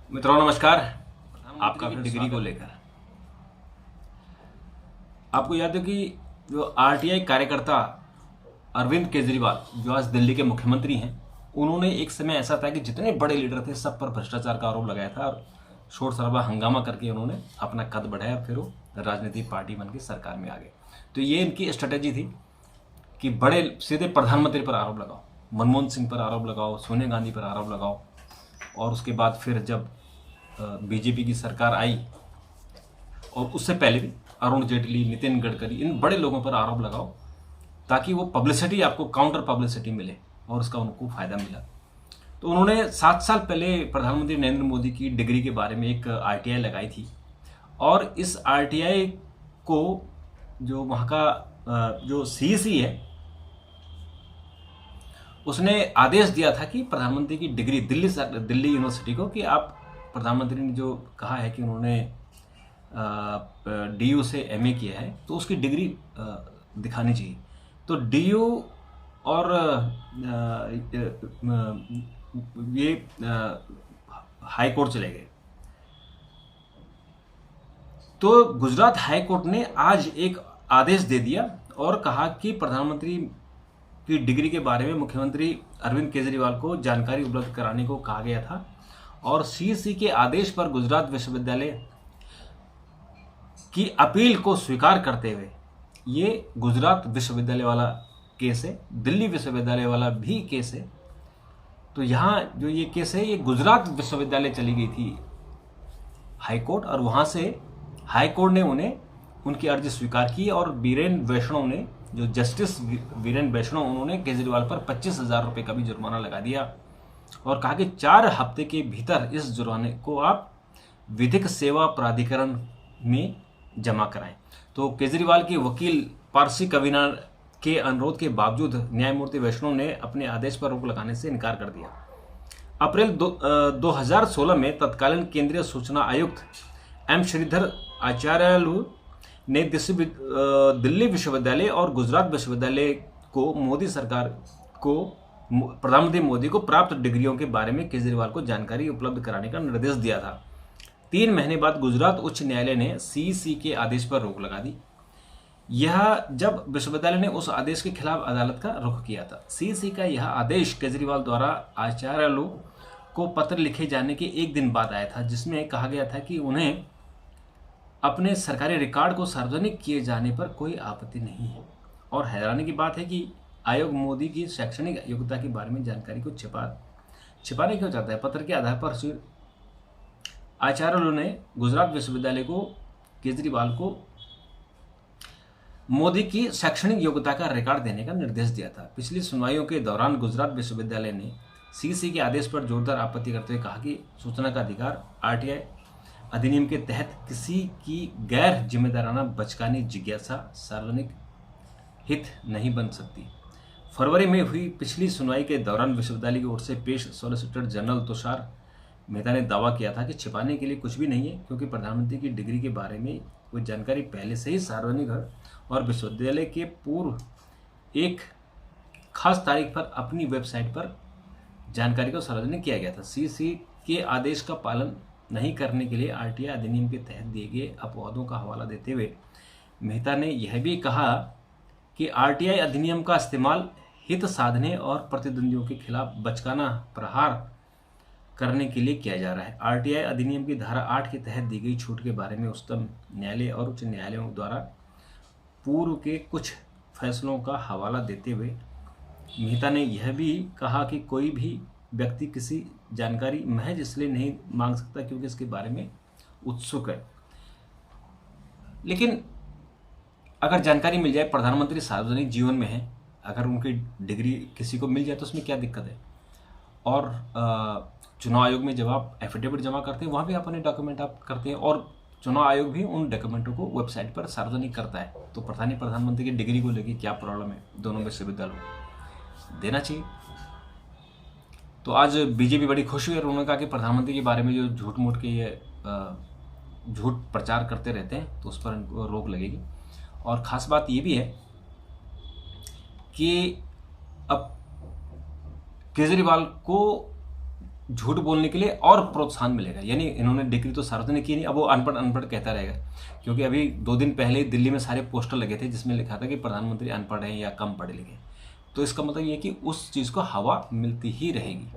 मित्रों नमस्कार। आपका फिर डिग्री को लेकर आपको याद है कि जो आरटीआई कार्यकर्ता अरविंद केजरीवाल जो आज दिल्ली के मुख्यमंत्री हैं, उन्होंने एक समय ऐसा था कि जितने बड़े लीडर थे सब पर भ्रष्टाचार का आरोप लगाया था और शोर शराबा हंगामा करके उन्होंने अपना कद बढ़ाया और फिर वो राजनीतिक पार्टी बन के सरकार में आ गए। तो ये इनकी स्ट्रेटेजी थी कि बड़े सीधे प्रधानमंत्री पर आरोप लगाओ, मनमोहन सिंह पर आरोप लगाओ, सोनिया गांधी पर आरोप लगाओ, और उसके बाद फिर जब बीजेपी की सरकार आई और उससे पहले भी अरुण जेटली, नितिन गडकरी, इन बड़े लोगों पर आरोप लगाओ ताकि वो पब्लिसिटी, आपको काउंटर पब्लिसिटी मिले और उसका उनको फायदा मिला। तो उन्होंने 7 साल पहले प्रधानमंत्री नरेंद्र मोदी की डिग्री के बारे में एक आरटीआई लगाई थी और इस आरटीआई को जो वहाँ का जो सीईसी है उसने आदेश दिया था कि प्रधानमंत्री की डिग्री दिल्ली यूनिवर्सिटी को कि आप, प्रधानमंत्री ने जो कहा है कि उन्होंने डीयू से एमए किया है तो उसकी डिग्री दिखानी चाहिए। तो डीयू और ये हाई कोर्ट चले गए। तो गुजरात हाई कोर्ट ने आज एक आदेश दे दिया और कहा कि प्रधानमंत्री की डिग्री के बारे में मुख्यमंत्री अरविंद केजरीवाल को जानकारी उपलब्ध कराने को कहा गया था और सीईसी के आदेश पर गुजरात विश्वविद्यालय की अपील को स्वीकार करते हुए, ये गुजरात विश्वविद्यालय वाला केस है, दिल्ली विश्वविद्यालय वाला भी केस है। तो यहाँ जो ये केस है ये गुजरात विश्वविद्यालय चली गई थी हाई कोर्ट और वहाँ से हाई कोर्ट ने उन्हें उनकी अर्जी स्वीकार की और वीरेन वैष्णव ने, जो जस्टिस वीरेन वैष्णव, उन्होंने केजरीवाल पर 25,000 रुपये का भी जुर्माना लगा दिया और कहा कि 4 हफ्ते के भीतर इस जुर्माने को आप विधिक सेवा प्राधिकरण में जमा कराएं। तो केजरीवाल के वकील पारसी कविनार के अनुरोध के बावजूद न्यायमूर्ति वैष्णव ने अपने आदेश पर रोक लगाने से इनकार कर दिया। अप्रैल 2016 में तत्कालीन केंद्रीय सूचना आयुक्त एम श्रीधर आचार्यलू ने दिल्ली विश्वविद्यालय और गुजरात विश्वविद्यालय को मोदी सरकार को, प्रधानमंत्री मोदी को प्राप्त डिग्रियों के बारे में केजरीवाल को जानकारी उपलब्ध कराने का निर्देश दिया था। 3 महीने बाद गुजरात उच्च न्यायालय ने सीईसी के आदेश पर रोक लगा दी। यह जब विश्वविद्यालय ने उस आदेश के खिलाफ अदालत का रुख किया था। सीईसी का यह आदेश केजरीवाल द्वारा आचार्यलू को पत्र लिखे जाने के एक दिन बाद आया था, जिसमें कहा गया था कि उन्हें अपने सरकारी रिकॉर्ड को सार्वजनिक किए जाने पर कोई आपत्ति नहीं है। और हैरानी की बात है कि आयोग मोदी की शैक्षणिक योग्यता के बारे में जानकारी को छिपाने क्यों चाहता है। पत्र के आधार पर श्री आचार्यलू ने गुजरात विश्वविद्यालय को केजरीवाल को मोदी की शैक्षणिक योग्यता का रिकॉर्ड देने का निर्देश दिया था। पिछली सुनवाइयों के दौरान गुजरात विश्वविद्यालय ने सीईसी के आदेश पर जोरदार आपत्ति करते हुए कहा कि सूचना का अधिकार आरटीआई अधिनियम के तहत किसी की गैर जिम्मेदाराना बचकानी जिज्ञासा सार्वजनिक हित नहीं बन सकती। फरवरी में हुई पिछली सुनवाई के दौरान विश्वविद्यालय की ओर से पेश सॉलिसिटर जनरल तुषार मेहता ने दावा किया था कि छिपाने के लिए कुछ भी नहीं है, क्योंकि प्रधानमंत्री की डिग्री के बारे में कोई जानकारी पहले से ही सार्वजनिक है और विश्वविद्यालय के पूर्व एक खास तारीख पर अपनी वेबसाइट पर जानकारी को सार्वजनिक किया गया था। सीईसी के आदेश का पालन नहीं करने के लिए आरटीआई अधिनियम के तहत दिए गए अपवादों का हवाला देते हुए मेहता ने यह भी कहा कि आरटीआई अधिनियम का इस्तेमाल हित साधने और प्रतिद्वंदियों के खिलाफ बचकाना प्रहार करने के लिए किया जा रहा है। आरटीआई अधिनियम की धारा 8 के तहत दी गई छूट के बारे में उच्चतम न्यायालय और उच्च न्यायालयों द्वारा पूर्व के कुछ फैसलों का हवाला देते हुए मेहता ने यह भी कहा कि कोई भी व्यक्ति किसी जानकारी महज इसलिए नहीं मांग सकता क्योंकि इसके बारे में उत्सुक है। लेकिन अगर जानकारी मिल जाए, प्रधानमंत्री सार्वजनिक जीवन में है, अगर उनकी डिग्री किसी को मिल जाए तो उसमें क्या दिक्कत है। और चुनाव आयोग में जब आप एफिडेविट जमा करते हैं वहाँ भी आप अपने डॉक्यूमेंट आप करते हैं और चुनाव आयोग भी उन डॉक्यूमेंटों को वेबसाइट पर सार्वजनिक करता है। तो प्रधानमंत्री की डिग्री को लेकर क्या प्रॉब्लम है, दोनों विश्वविद्यालयों को देना चाहिए। तो आज बीजेपी बड़ी खुश हुई और उन्होंने कहा कि प्रधानमंत्री के बारे में जो झूठ मूठ के ये झूठ प्रचार करते रहते हैं तो उस पर इनको रोक लगेगी। और ख़ास बात ये भी है कि अब केजरीवाल को झूठ बोलने के लिए और प्रोत्साहन मिलेगा। यानी इन्होंने डिग्री तो सार्वजनिक की नहीं, अब वो अनपढ़ अनपढ़ कहता रहेगा। क्योंकि अभी 2 दिन पहले ही दिल्ली में सारे पोस्टर लगे थे जिसमें लिखा था कि प्रधानमंत्री अनपढ़ हैं या कम पढ़े लिखे। तो इसका मतलब ये है कि उस चीज़ को हवा मिलती ही रहेगी।